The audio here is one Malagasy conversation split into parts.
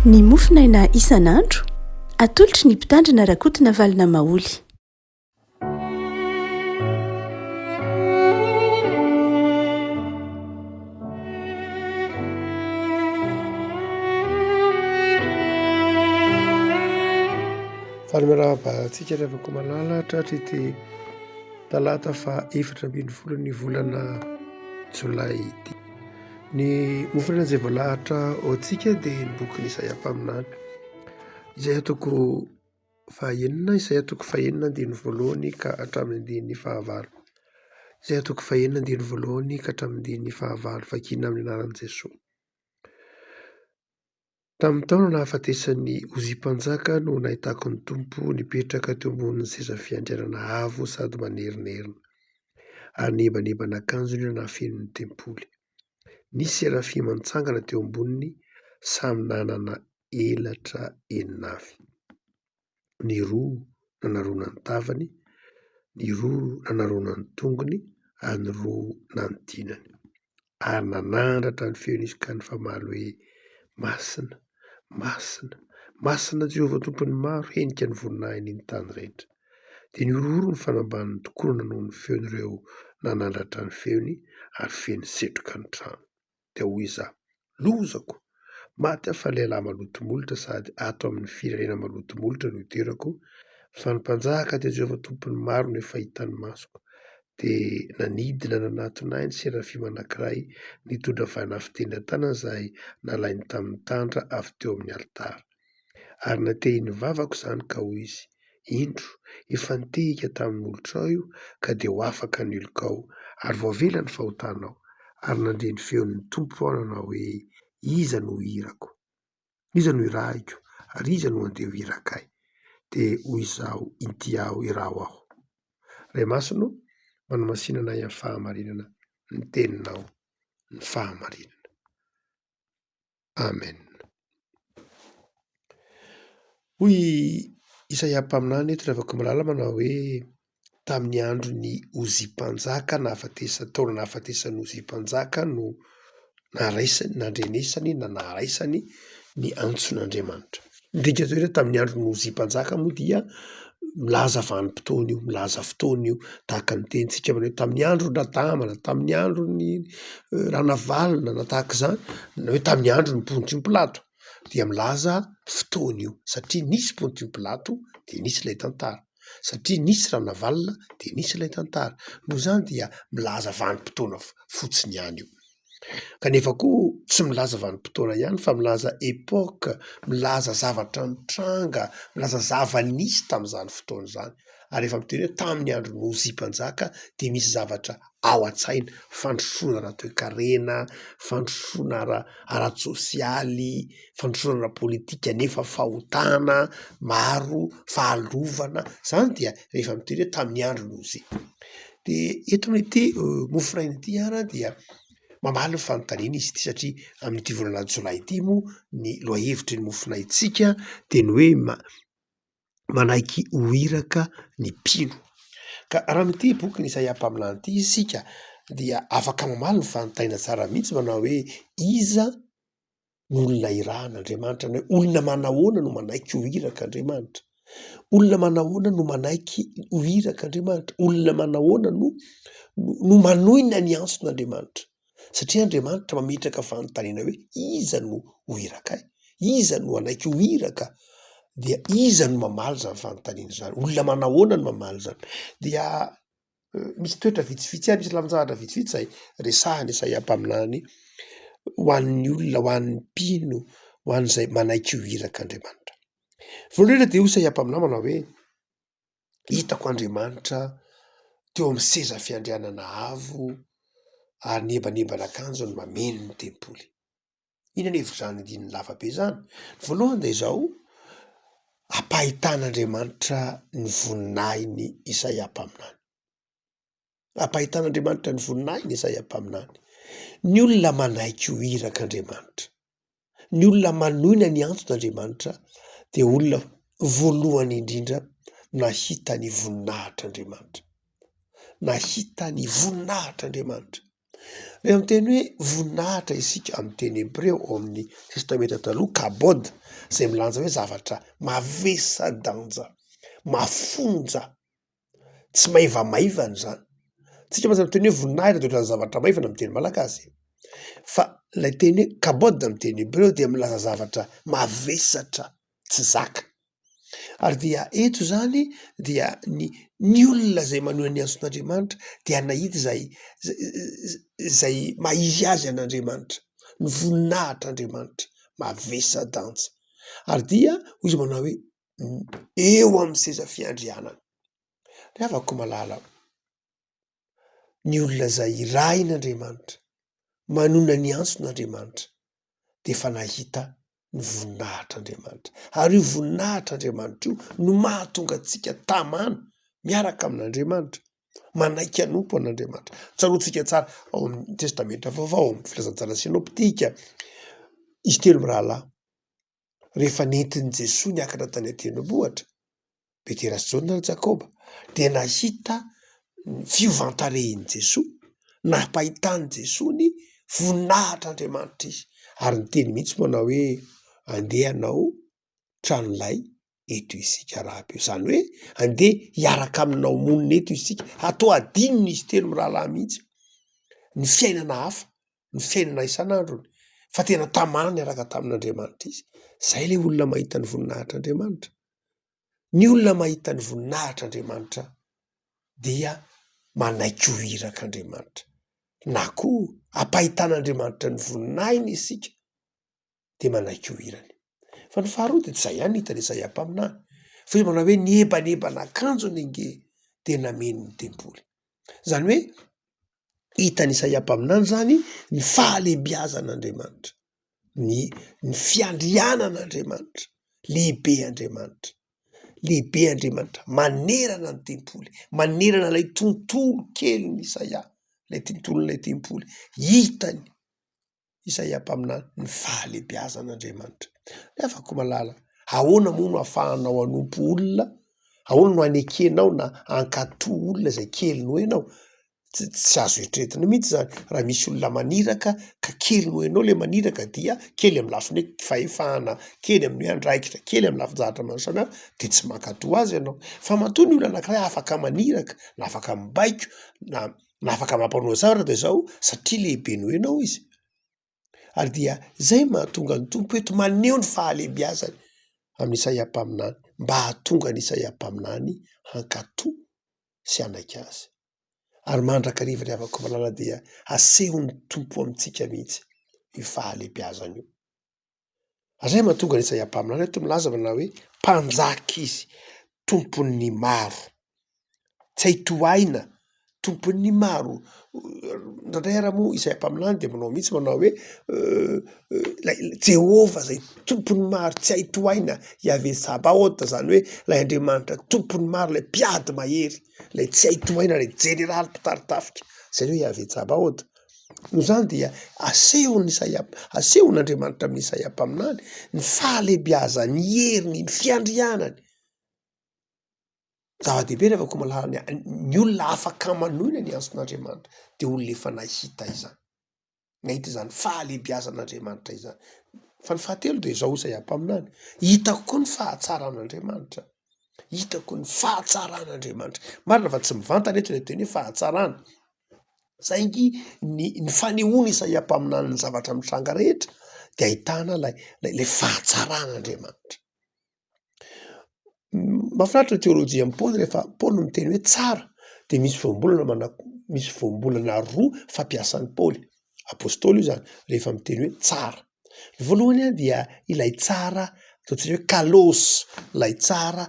Ny mofinaina isan'andro atolotry ny mpitandrina rakotina valina maoly. Fanomerahantsika revako malala tratra ity talata fa 4 ny volana Jolay ity. Ny mofinaina izay voalahatra ao antsika dia ny boky Isaia mpaminany izay atoko fahaenina, izay atoko fahaenina andiny voalohany ka hatramin'ny andiny fahavalo, izay atoko fahaenina andiny voalohany ka hatramin'ny andiny fahavalo, vakina amin'ny anaran'i Jesosy. Tamin'ny taona nahafatesan'ny Ozia-mpanjaka no nahitako ny Tompo nipetraka teo ambonin'ny seza fiandrianana avo sady manerinerina, ary nebanebana akanjony nahafeno ny tempoly. Nisy serafima nitsangana teo amboniny, samy nanana elatra enina avy. Ny roa nanarona ny tavany, ny roa nanarona ny tongony, ary ny roa nanodinany. Ary nanandratra ny feon'izy ka nifamaly hoe: masina, masina, masina Jehovah tompony maro, henika ny voninahiny ny tany rehetra. Dia niorohoro ny fanambaniny tokoa noho ny feon'ireo nanandratra ny feony, ary feno setroka ny trano. Dia hoy izaho: lozako, maty aho fa lehilahy malotomolotra sady ato amin'ny firenena malotomolotra no iterako, fa ny mpanjaka dia Jehovah tompony maro no efa hitan'ny masoko. Dia nanidina nanatonay ny serafima anankiray nitondra vanahy fitendry tanana izay nalainy tamin'ny tandra avy teo amin'ny alitara. Ary natehiny vavako izany ka hoy izy: indro, efa nitehika tamin'ny olotra ao io, ka dia ho afaka ny olokao, ary voavela ny fahotanao. Ary nandre ny feon'ny Tompo ao nanao hoe: iza no hirako, iza no irahiko, ary iza no andeha ho irakay. Dia hoy izaho: ity aho, iraho aho. Ray Masino, manamasinana amin'ny fahamarinana ny teninao, ny fahamarinana. Amen. Hoy Isaia mpaminany eto revako malala manao hoe: tamin'ny andro ny Ozia-mpanjaka taona nahafatesan'ny Ozia-mpanjaka no naraisany, nandrenesany, naraisany ny antson'Andriamanitra. Ndrika zao hoe tamin'ny andro ny Ozia-mpanjaka moa dia milaza vanim-potoana io, milaza fotoana io, tahaka ny tenintsika hoe tamin'ny andro Radamana, tamin'ny andro ny Ranavalona na tahaka izany, na hoe tamin'ny andro ny Pontio Pilato, dia milaza fotoana io satria nisy Pontio Pilato dia nisy ilay tantara, satria nisy Ranavalona dia nisy ilay tantara. Noho izany dia milaza vanim-potoana fotsiny ihany io. Kanefa koa tsy milaza vanim-potoana ihany fa milaza epoka, milaza zavatra mitranga, milaza zava-nisy tamin'izany fotoana izany. Ary efa miteny hoe tamin'ny andro ny Ozia-mpanjaka dia misy zavatra ao an-tsaina, fandrosoana ara-toe-karena, fandrosoana ara-tsosialy, fandrosoana ara-politika nefa fahotana maro, fahalovana. Izany dia rehefa miteny hoe tamin'ny andro ny Ozia. Dia eto amin'ity mofinaina ity ary dia mamaly ny fanontaniana izy ity satria amin'ity volana Jolay ity moa ny lohahevitry ny mofinaintsika dia ny hoe manaiky ho iraka ny mpino. Ka raha amin'ity boky ny Isaia mpaminany ity isika dia afaka mamaly ny fanontaniana tsara mihitsy manao hoe: iza ny olona irahan'Andriamanitra, na hoe olona manahoana no manaiky ho iraka Andriamanitra, olona manahoana no manaiky ho iraka Andriamanitra, olona manahoana no manohina ny antson'Andriamanitra. Satria Andriamanitra mametraka fanontaniana hoe: iza no ho irakay, iza no anaiky ho iraka, dia iza no mamaly izany fanontaniana izany, olona manahoana no mamaly izany. Dia misy toetra vitsivitsy ary misy lavinjavatra vitsivitsy izay resahany Isaia mpaminany ho an'ny olona, ho an'ny mpino, ho an'izay manaiky ho iraka Andriamanitra. Voalohany indrindra dia hoy Isaia mpaminany manao hoe: hitako Andriamanitra teo amin'ny seza fiandrianana avo, ary nebanebana akanjony mameno ny tempoly. Inona hevitra izany andininy lavabe izany? Voalohany dia izao: ampahitan'Andriamanitra ny voninahiny Isaia mpaminany. Ampahitan'Andriamanitra ny voninahiny Isaia mpaminany. Ny olona manaiky ho iraka Andriamanitra, ny olona manohina ny antson'Andriamanitra dia olona voalohany indrindra nahita ny voninahitr'Andriamanitra, nahita ny voninahitr'Andriamanitra. Rehefa miteny hoe voninahitra isika amin'ny teny hebreo ao amin'ny testamenta taloha kabod zay milanja hoe zavatra mavesa-danja, mafonja, tsy maivamaivana zany. Tsika mazava miteny hoe voninahitra de ohatran'ny zavatra maivana amin'ny teny malagasy. Fa lay teny hoe kabod amin'ny teny hebreo dia milaza zavatra mavesatra, tsy zaka. Ary dia eto zany dia ny olona zay maneho ny anson'Andriamanitra dia nahita zay maizy azy an'Andriamanitra, ny voninahitr'Andriamanitra mavesa-danja. Ary dia hoy izy manao hoe eo amin'ny seza fiandrianana. De afaka malala ny olona zay rain'Andriamanitra, manona ny anson'Andriamanitra de efa nahita ny voninahitr'Andriamanitra. Ary io voninahitr'Andriamanitra io no mahatonga antsika tamana miaraka amin'Andriamanitra, manaiky anompo an'Andriamanitra. Tsaroantsika tsara ao amin'ny testamenta vaovao, ao amin'ny filazantsara sinoptika, izy telo mirahalahy. Rehefa nentin'i Jesosy niakatra tany an-tendrombohitra, Petera sy Jaona ary Jakoba, de nahita fiovan-tarehin'i Jesosy, nampahitany Jesosy ny voninahitr'Andriamanitra izy. Ary niteny mihitsy manao hoe andeha anao tranolay eto isika rahabe. Zany hoe andeha hiaraka aminao monina eto isika. Atao adinony izy telo mirahalahy mihitsy ny fiainana hafa, ny fiainana isan'androny. Fa tena tamana niaraka tamin'Andriamanitra izy. Zay le olona mahita ny voninahitr'Andriamanitra. Ny olona mahita ny voninahitr'Andriamanitra dia manaiky ho irak'Andriamanitra. Na koa ampahitan'Andriamanitra ny voninahiny isika de manaiky ho irany. Fa ny faharoa de tsy zay ihany hitany Isaia mpaminany. Fa izy manao hoe nieban'akanjony nge de nameny ny tempoly. Zany hoe hitany Isaia mpaminany zany ny fahalebiazan'Andriamanitra, ny fiandrianan'Andriamanitra, lehibe Andriamanitra. Lehibe Andriamanitra, manerana ny tempoly, manerana lay tontolo kely ny Isaia, lay tontolon'ilay tempoly. Hitany Isaia mpaminany ny fahalebiazan'Andriamanitra. De afaka malala, ahoana moa no ahafahanao anompo olona? Ahoana no anekenao na ankatoa olona zay kely noho enao? Tsy azo eritreretina mihitsy zany. Raha misy olona maniraka ka kely noho enao le maniraka dia kely amin'ny lafiny hoe fahefana, kely amin'ny hoe andraikitra, kely amin'ny lafin-jahatra maro samihafa, de tsy mankatoa azy ianao. Fa matoa ny olona anankiray afaka maniraka, na afaka mibaiko, na afaka mampanoha zavatra de zao satria lehibe noho enao izy. Ary dia zay mahatonga ny tompo eto maneho ny fahalebiazany amin'ny Isaia mpaminany, mba hahatonga ny Isaia mpaminany hankatoa sy hanaiky azy. Ary mandrakariva ny afaka malala dia asehon'ny tompo amintsika mihitsy io fahalebiazana io. Zay mahatonga ny Isaia mpaminany eto milaza manao hoe mpanjaka izy, tompon'ny maro, tsy ahitohaina, tompon'ny maro. Ndraindray ara moa Isaia mpaminany de manao mihitsy manao hoe Jehova zay tompon'ny maro, tsy ahitohaina, Yahvé Sabaoth, zany hoe lay Andriamanitra tompon'ny maro, lay mpiady mahery, lay tsy ahitohaina, lay jeneraly mpitarintafika, zay hoe Yahvé Sabaoth. No zany dia asehon'Andriamanitra amin'ny Isaia mpaminany ny fahalebiazany, ny heriny, ny fiandrianany. Zava-dehibe rehefa koa malala ny olona afaka manohina ny anson'Andriamanitra de olona efa nahita izany. Nahita izany fahalebiazan'Andriamanitra izany. Fa ny fahatelo de zao Isaia mpaminany, hitako koa ny fahatsaran'Andriamanitra. Hitako ny fahatsaran'Andriamanitra. Marina fa tsy mivantana eto le teny hoe fahatsarana. Saingy ny fanehoana Isaia mpaminany ny zavatra mitranga rehetra de ahitana lay fahatsaran'Andriamanitra. Mahafinaritra ny teolojia amin'ny Paoly rehefa Paoly miteny hoe tsara de misy voambolana roa fampiasan'ny Paoly, apôstôly io zany, rehefa miteny hoe tsara. Ny voalohany a dia ilay tsara ataontsika hoe kalos, lay tsara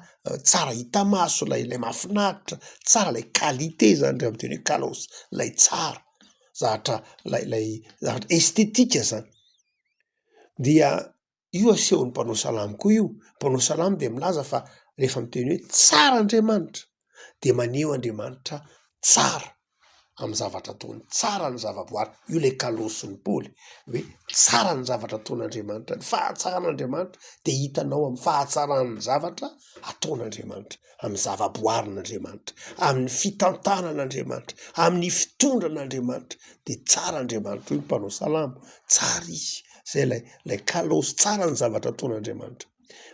hita maso, lay mahafinaritra, tsara lay qualité zany rehefa miteny hoe kalos, lay tsara, zavatra lay zavatra estetika zany. Dia io asehon'ny mpanao salamy koa io. Mpanao salamy de milaza fa rehefa miteny hoe tsara Andriamanitra de maneho Andriamanitra tsara. amin'ny zavatra ataony, tsara ny zavaboary. Io le kalosiny Paoly hoe tsara ny zavatra ataon'Andriamanitra, ny fahatsaran'Andriamanitra de hitanao amin'ny fahatsaran'ny zavatra ataon'Andriamanitra, amin'ny zavaboarin'Andriamanitra, amin'ny fitantanan'Andriamanitra, amin'ny fitondran'Andriamanitra. De tsara Andriamanitra io mpanao salamo, tsara izy. Zay lay kalosy, tsara ny zavatra ataon'Andriamanitra.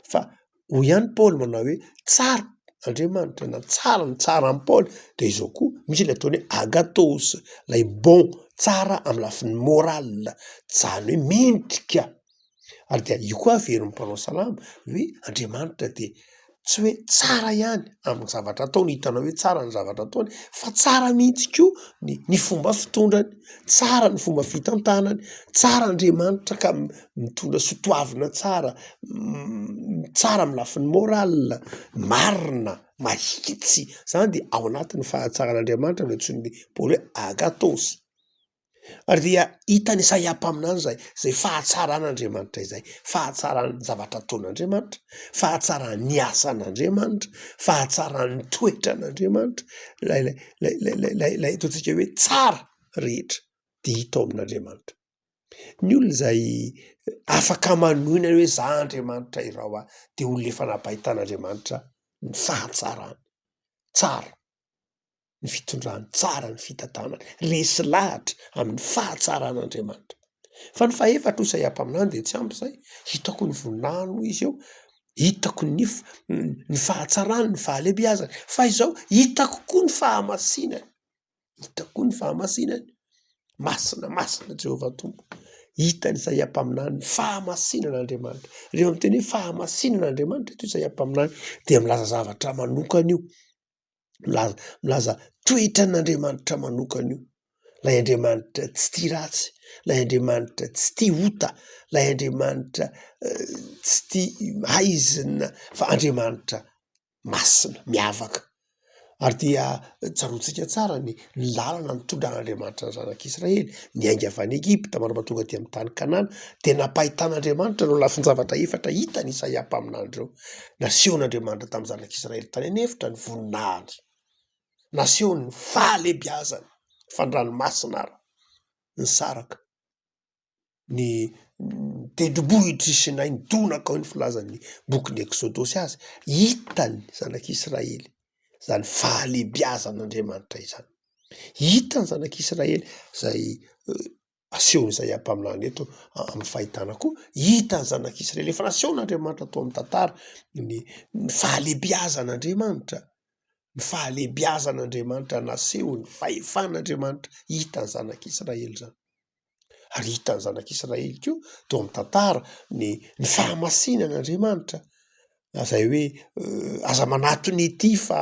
Fa ho ihany Paoly manao hoe tsara Andriamanitra na tsara ny tsara amin'ny Paoly, de izao koa misy le ataony hoe agatos, lay bon, tsara amin'ny lafiny moral, zany hoe mendrika. Ary dia io koa averin'ny mpanao salamo hoe Andriamanitra de tsy hoe tsara ihany amin'ny zavatra ataony, hitanao hoe tsara ny zavatra ataony, fa tsara mihitsy koa ny fomba fitondrany, tsara ny fomba fitantanany, tsara Andriamanitra ka mitondra sotoavina tsara, tsara amin'ny lafiny moral, marina, mahitsy. Zany de ao anatin'ny fahatsaran'Andriamanitra no antsoin'ny Paoly hoe agatos. Ary dia hitany Isaia ampaminany zay fahatsaran'Andriamanitra izay, fahatsaran'ny zavatra ataon'Andriamanitra, fahatsaran'ny asan'Andriamanitra, fahatsaran'ny toetran'Andriamanitra, lay ataontsika hoe tsara rehetra de hita ao amin'Andriamanitra. Ny olona zay afaka manohina hoe za Andriamanitra irao aho, de olona efa napahitan'Andriamanitra ny fahatsarany, tsara ny fitondrany, tsara ny fitantanany, resy lahatra amin'ny fahatsaran'Andriamanitra. Fa ny fahaefatra ho Isaia ampaminany de tsy ampy zay, hitako ny voninahiny ho izy eo, hitako ny fahatsarany, ny fahalebiazany, fa izao hitako koa ny fahamasinany, hitako koa ny fahamasinany. Masina Jehovah Tompo, hitany Isaia ampaminany ny fahamasinan'Andriamanitra. Rehefa miteny hoe fahamasinan'Andriamanitra eto Isaia ampaminany de milaza zavatra manokana io, milaza toetran'Andriamanitra manokana io. Lay Andriamanitra tsy tia ratsy, lay Andriamanitra tsy tia ota, lay Andriamanitra tsy tia haizina, fa Andriamanitra masina, miavaka. Ary dia tsarontsika tsara ny lalana nitondran'Andriamanitra ny zanak'Israely niainga avy any Egipta mandrapa tonga aty amin'ny tany Kanana, de napahitan'Andriamanitra no lafiny zavatra efatra hitany Isaia ampaminany reo. Nasehon'Andriamanitra tamin'ny zanak'Israely tany anefitra ny voninahiny, nasehony ny fahalebiazany, fandranomasina ara ny saraka, ny tendrombohitra Sinay, ny donaka ao ny filazan'ny bokin'ny Exodosy azy, hitany zanak'Israely zany fahalebiazan'Andriamanitra izany. Hitany zanak'Israely zay asehony Isaia ampaminany eto amin'ny fahitana koa, hitany zanak'Israely efa nasehon'Andriamanitra tao amin'ny tantara ny fahalebiazan'Andriamanitra, ny fahalebiazan'Andriamanitra nasehony, fahefan'Andriamanitra hitany zanak'Israely zany. Ary hitany zanak'Israely koa tao amin'ny tantara ny fahamasinan'Andriamanitra, zay hoe aza manatony ety fa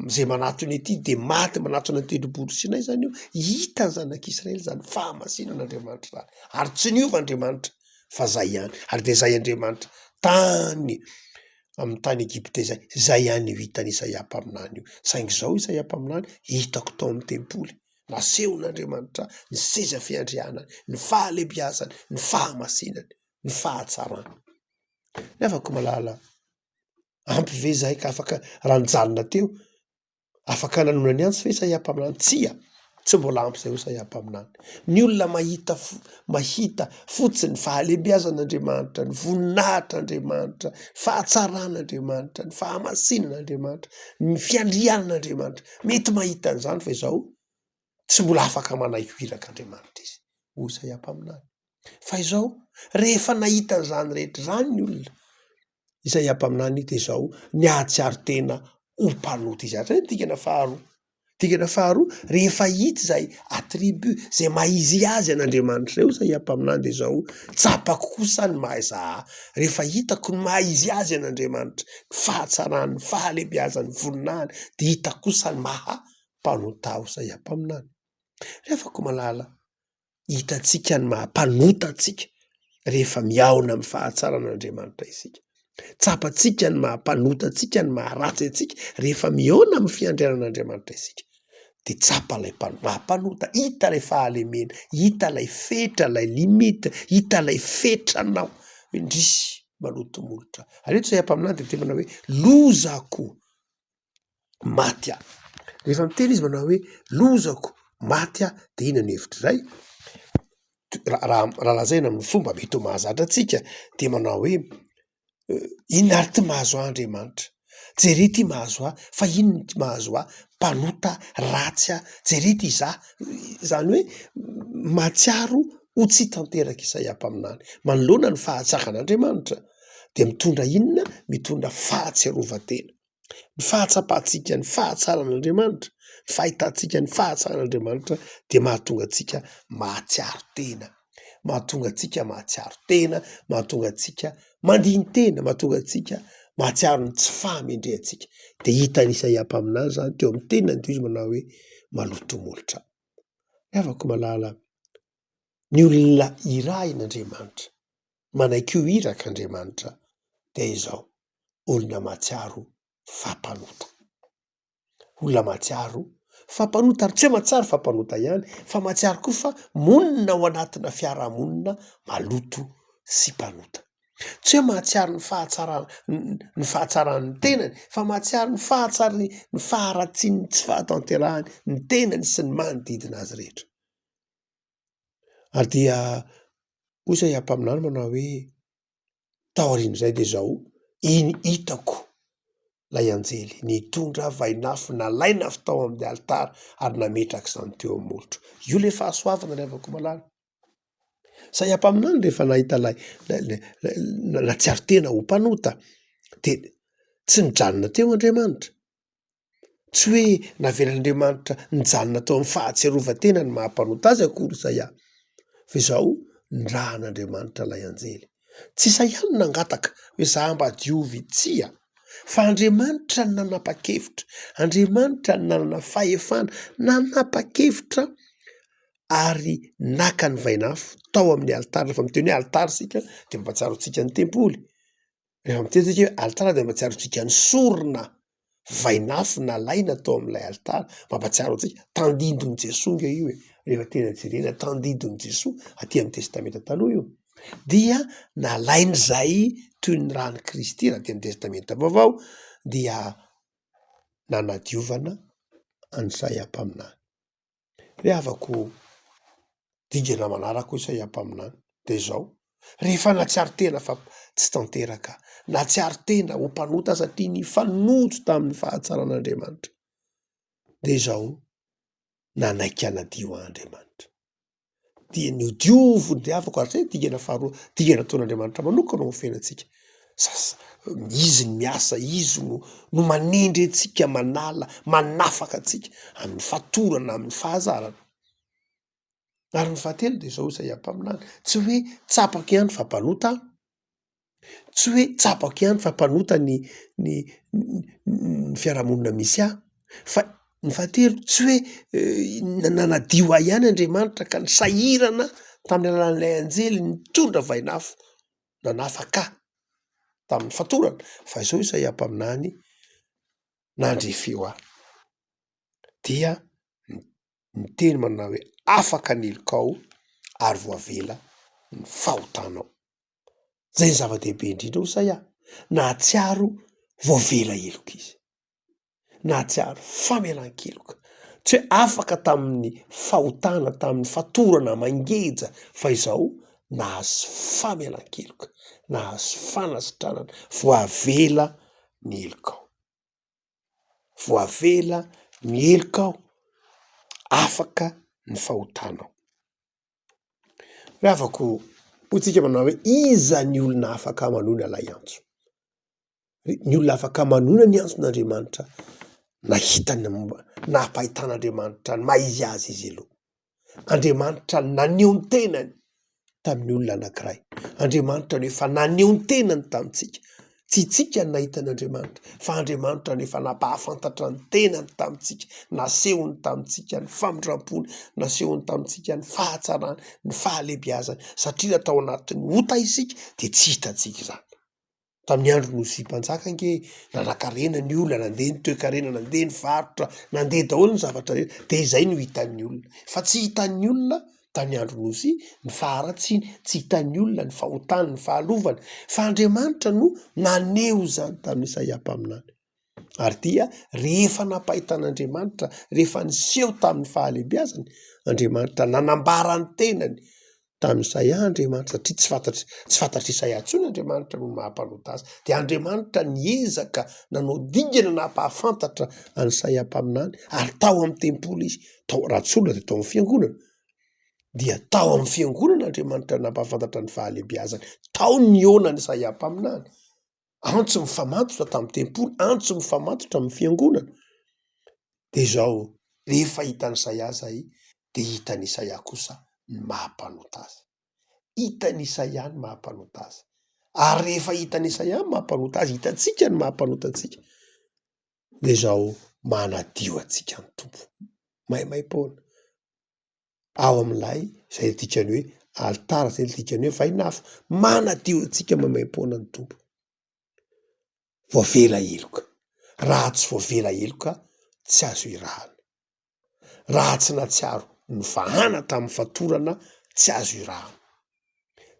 zay manatony ety de maty manatona ny tendrombohitra Sinay zany io, hitany zanak'Israely zany fahamasinan'Andriamanitra zany. Ary tsy niova Andriamanitra fa zay ihany, ary de zay Andriamanitra tany amin'ny tany Egipta zay ihany io hitany Isaia ampaminany io. Saingy zao Isaia ampaminany hitako tao amin'ny tempoly, nasehon'Andriamanitra ny seza fiandrianany, ny fahalebiazany, ny fahamasinany, ny fahatsarany. Ny afaka malala ampy ve zay ka afaka raha nijanona teo afaka nanona ny antsy fa Isaia ampaminany? Tsia, tsy mbola ampy zay ho Isaia ampaminany. Ny olona mahita fotsiny fahalebiazan'Andriamanitra, ny voninahitr'Andriamanitra, fahatsaran'Andriamanitra, ny fahamasinan'Andriamanitra, ny fiandrianan'Andriamanitra, mety mahita an'izany fa izao tsy mbola afaka manahirak'Andriamanitra izy ho Isaia ampaminany. Fa izao rehefa nahita an'izany rehetra zany ny olona Isaia ampaminany de izao nihatsiaro tena ho mpanota izy ary. Dikana faharoa, rehefa hita zay atribu zay maizy azy an'Andriamanitra eo Isaia ampaminany de izao tsapako kosa ny mahaiza ahy, rehefa hitako ny maizy azy an'Andriamanitra, ny fahatsarany, ny fahalebiazany, ny voninahiny, de hitako kosa ny maha mpanota aho Isaia ampaminany. Refako malala hitatsika ny mahampanota antsika rehefa miaona amin'ny fahatsaran'Andriamanitra isika. Tsapatsika ny mahampanota antsika, ny maharatsy antsika rehefa miaona amin'ny fiandrianan'Andriamanitra isika. De tsapa lay mahampanota, hita lay fahalemena, hita lay fetra, lay limita, hita lay fetranao indrisy maloto molotra. Ary eto Isaia ampaminany de tena manao hoe lozako maty aho. Rehefa miteny izy manao hoe lozako maty dia ina ny hevitra iray raha lazaina amin'ny fomba mety ho mahazatra antsika dia manao hoe inona ary ty mahazo ahy Andriamanitra, jereo ty mahazo ahy, fa inona ty mahazo ahy, mpanota ratsy aho, jereo ty izaho, zany hoe mahatsiaro ho tsy tanteraka Isaiah-Mpaminany manoloana ny fahatsakan'Andriamanitra dia mitondra inona, mitondra fahatsiarovan-tena, ny fahatsapantsika ny fahatsaran'Andriamanitra, ny fahitantsika ny fahatsaran'Andriamanitra dia mahatonga antsika mahatsiaro tena, mahatonga antsika mahatsiaro tena, mahatonga antsika mandiny tena, mahatonga antsika mahatsiaro ny tsy fahamendrehantsika. Dia hitan'ny Isaiah-Mpaminany zany teo amin'ny tenany toy izy manao hoe maloto molotra. Afaka malala ny olona irahin'Andriamanitra, manaiky ho iraka Andriamanitra dia izao olona mahatsiaro fampanota, olona mahatsiaro fampanota ary tsy hoe mahatsiaro fampanota ihany fa mahatsiaro koa fa monina ao anatina fiarahamonina maloto sy mpanota, tsy hoe mahatsiaro ny fahatsaran'ny tenany fa mahatsiaro ny fahatsarany, ny faharatsiany, tsy fahatanterahany ny tenany sy ny manodidina azy rehetra. Ary dia hoy Isaiah-Mpaminany manao hoe tao aorian'izay dia izao iny hitako lay anjely nitondra vainafo nalaina avy tao amin'ny alitara ary nametraka izany teo amin'ny molotro. Io le fahasoavana ilay avako malala. Isaiah-Mpaminany rehefa nahita natsiaro tena ho mpanota dia tsy nijanona teo Andriamanitra, tsy hoe navelan'Andriamanitra nijanona tao amin'ny fahatsiarovan-tena ny mahampanota azy akory Isaia, fa izao nirahan'Andriamanitra lay anjely. Tsy Isaia no nangataka hoe za mba diovy tsia, fa Andriamanitra no nanapa-kevitra, Andriamanitra no nanana fahefana, nanapa-kevitra ary naka ny vainafo tao amin'ny alitara. Rehefa miteny hoe alitara sika dia mampatsiaro antsika ny tempoly, rehefa miteny tsika hoe alitara dia mampatsiaro antsika ny sorona vainafo nalaina tao amin'ilay alitara, mampatsiaro antsika tandindon'i Jesoa nga io e, rehefa tena jerena tandindon'i Jesoa aty amin'ny testamenta taloha io dia nalain'izay toy ny rahan'i Kristy raha aty amin'ny testamenta vaovao dia nanadiovana an'i Isaiah-Mpaminany. Rehavako dingana manaraka ho Isaiah-Mpaminany dia izao rehefa natsiaro tena fa tsy tanteraka, natsiaro tena ho mpanota satria nifanojo tamin'ny fahatsaran'Andriamanitra dia izao nanaiky hanadio Andriamanitra dia niodiovy ny havako ary zay dingana faharoa, dingana ataon'Andriamanitra manokana ao amin'ny fiainantsika. Izy ny miasa, izy no manendry antsika, manala, manafaka antsika amin'ny fatorana, amin'ny fahazarana. Ary ny fahatelo dia izao Isaiah-Mpaminany, tsy hoe tsapako ihany fa mpanota aho, tsy hoe tsapako ihany fa mpanota ny fiarahamonina misy ahy, fa ny fahatelo tsy hoe nanadio ahy ihany Andriamanitra ka nisahirana tamin'ny alalan'ilay anjely nitondra vainafo nanafaka ahy tamin'ny fatorana, fa izao Isaiah-Mpaminany nandrefeo ahy dia ny teny manao hoe afaka ny helokao ary voavela ny fahotanao. Zay ny zava-dehibe indrindra ho Isaia, nahatsiaro voavela heloka izy, nahatsiaro famelan-keloka, tsy hoe afaka tamin'ny fahotana, tamin'ny fatorana mangeja, fa izao nahazo famelan-keloka, nahazo fanasitranana, voavela ny helokao, voavela ny helokao, afaka ny fahotanao. Rehavako hotsika manao hoe iza ny olona afaka manoina lay antso, ny olona afaka manoina ny antson'Andriamanitra nahitany nahampahitan'Andriamanitra ny maizy azy izy aloha. Andriamanitra naneho ny tenany tamin'ny olona anankiray, Andriamanitra no efa naneho ny tenany tamintsika, tsy tsika ny nahitan'Andriamanitra fa Andriamanitra no efa napahafantatra ny tenany tamintsika, nasehony tamintsika ny famindram-pony, nasehony tamintsika ny fahatsarany, ny fahalebiazany, satria natao anatin'ny ota isika dia tsy hitantsika izany. Tamin'ny andro Nozia mpanjaka ange nanankarena ny olona, nandeha ny toe-karena, nandeha ny varotra, nandeha daholo ny zavatra rehetra dia izay no hitan'ny olona, fa tsy hitan'ny olona tamin'ny andro Nozia ny faharatsiany, tsy hitan'ny olona ny fahotany, ny fahalovany, fa Andriamanitra no naneho izany tamin'ny Isaiah-Mpaminany. Ary dia rehefa nampahitan'Andriamanitra, rehefa niseho tamin'ny fahalebiazany, Andriamanitra nanambara ny tenany tamin'izay Andriamanitra satria tsy fantatra Isaia intsony Andriamanitra no mahampanota azy. Dia Andriamanitra niezaka nanao dingana nampahafantatra an Isaia mpaminany ary tao amin'ny tempoly izy. Raha tsy olona dia tao amin'ny fiangonana. Dia tao amin'ny fiangonana Andriamanitra nampahafantatra ny fahalebiazany. Tao niona ny Isaia mpaminany. Antso mifamatotra tamin'ny tempoly, antso mifamatotra amin'ny fiangonana. Dia izao rehefa hitan'ny Isaia zay, dia hitan'ny Isaia kosa ny mahampanota azy. Hitan'ny Isaia ny mahampanota azy. Ary rehefa hitan'ny Isaia ny mahampanota azy, hitantsika ny mahampanota antsika. Dia izao manadio antsika ny tompo. Maimaim-poana. Ao amin'ilay izay dikany hoe alitara, izay dikany hoe vainafo. Manadio antsika maimaim-poana ny tompo. Voavela eloka. Raha tsy voavela eloka, tsy azo irahana. Raha tsy natsiaro ny vahana tamin'ny fatorana, tsy azo irahana.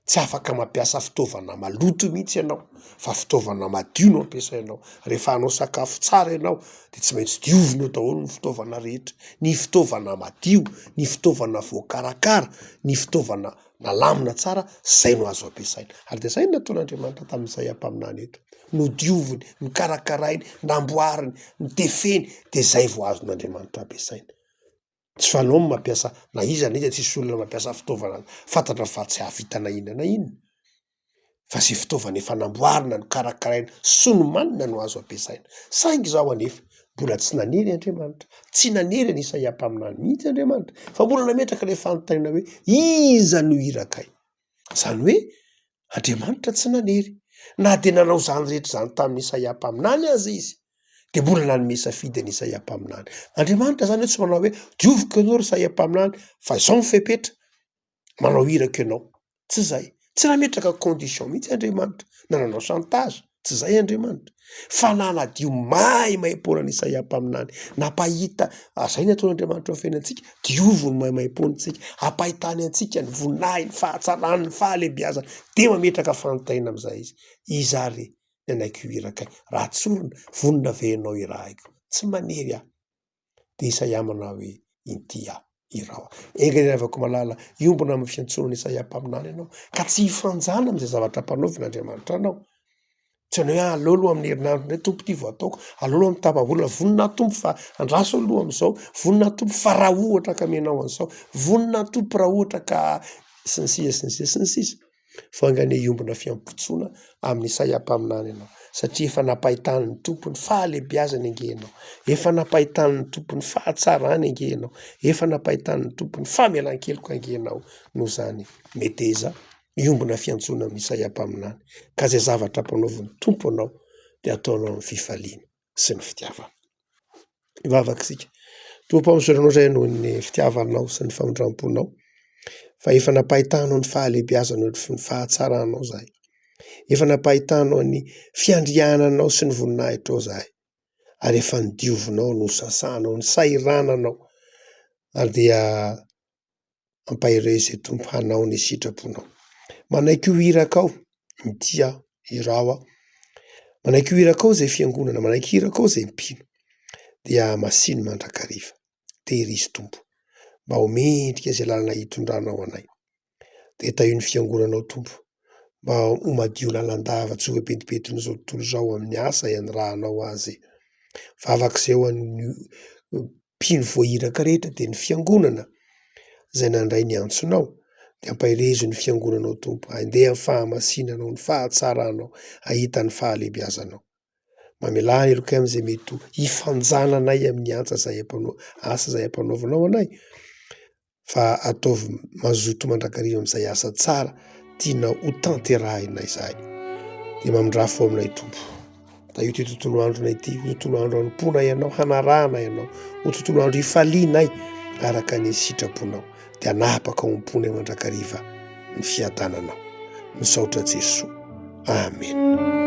Tsy afaka mampiasa fitaovana maloto mihitsy ianao, fa fitaovana madio no ampiasainao. Rehefa hanao sakafo tsara ianao, dia tsy maintsy diovinao daholo ny fitaovana rehetra. Ny fitaovana madio, ny fitaovana voakarakara, ny fitaovana nalamina tsara, zay no azo ampiasaina. Ary dia izay nataon'Andriamanitra tamin'izay ampaminany eto. No dioviny, ny karakarainy, namboariny, ny tefeny, dia zay vao azon'Andriamanitra ampiasaina. Tsy fanao ny mampiasa na iza tsisy olona mampiasa fitaovana fantatra fa tsy hahavita na inona na inona. Fa izay fitaovana efa namboarina, no karakaraina, sy no manina no azo ampiasaina. Saingy izao anefa mbola tsy nanery Andriamanitra, tsy nanery ny Isaia mpaminany mihitsy Andriamanitra, fa mbola nametraka ilay fanontaniana hoe iza no irakay. Izany hoe Andriamanitra tsy nanery. Na dia nanao izany rehetra izany tamin'ny Isaia mpaminany aza izy, dia mbola nanome safidy ny Isaia mpaminany. Andriamanitra zany hoe tsy manao hoe dioviko ianao ry Isaia mpaminany, fa izao ny fepetra, manao iraka ianao. Tsy izay. Tsy nametraka condition mihitsy Andriamanitra, na nanao chantage. Tsy izay Andriamanitra. Fa nanadio maimaim-poana ny Isaia mpaminany. Nampahita, izay nataon'Andriamanitra amin'ny fiainantsika, diovo ny maimaim-poantsika, ampahitany antsika ny voninahiny, ny fahatsarany, ny fahalebiazany, dia mametraka fanontaniana amin'izay izy. Iza re ny anaiko irakay? Raha tsorona, vonona venao irahiko. Tsy manery aho. Dia Isaia manao hoe inty aho, irao. Enganeravako malala, iombona amin'ny fiantsonana Isaia mpaminany ianao, ka tsy hifanjana amin'izay zavatra ampanaovin'Andriamanitra anao. Tsy hanao hoe aleoloha amin'ny herinandro indray tompo ity vao ataoko, aleoloha amin'ny tapa-bolana, vonina tompo fa andraso aloha amin'izao, vonina tompo fa raha ohatra ka menao an'izao, vonina tompo raha ohatra ka sy ny sisa sy ny sisa sy ny sisa. Fa angane iombona fiampotsoana amin'ny Isaia mpaminany ianao, satria efa napahitany ny tompony fahalebiazany ange ianao, efa napahitany ny tompony fahatsarany ange ianao, efa napahitany ny tompony famelan-keloka ange ianao. Noho izany meteza iombona fiantsoana amin'ny Isaia mpaminany, ka izay zavatra ampanaovin'ny tompo anao dia ataonao amin'ny fifaliana sy ny fitiavana. Ivavaka isika. Tompam-pisaoranao izay noho ny fitiavanao sy ny famindramponao, fa efa nampahitanao ny fahalebiazanao sy ny fahatsaranao zahay. Efa nampahitanao ny fiandriananao sy ny voninahitrao zahay. Ary efa nidiovinao, no sasanao, ny sairananao. Ary dia ampahiray izay tompo hanao ny sitraponao. Manaiky ho irakao, inty aho, irao aho. Manaiky ho irakao izay fiangonana, manaiky irakao izay mpino. Dia masiny mandrakariva. Tehirizy tompo. Mba ho mendrika izay lalana hitondranao anay. Dia tahio ny fiangonanao tompo. Mba ho madio lalandava, tsy ho apetipetiny izao tontolo izao amin'ny asa ianarahanao azy. Vavak'izay ho an'ny mpino voahiraka rehetra dia ny fiangonana izay nandray ny antsonao. Dia ampahirezo ny fiangonanao tompo, handeha amin'ny fahamasinanao, ny fahatsaranao, ahita ny fahalebiazanao. Mamelany elokay amin'izay mety hifanjananay amin'ny asa izay ampanaovinao anay. Fa ataovy mazoto mandrakariva amin'izay asa tsara tianao ho tanterahinay izahay. Dia mamindrafo aminay tompo. Da io ty tontolo andronay ity, ho tontolo andro hanompoana ianao, hanarahana ianao, ho tontolo andro hifalianay araka ny sitraponao. Dia hanapaka ompony mandrakariva ny fiadananao. Misaotra Jesoa. Amen.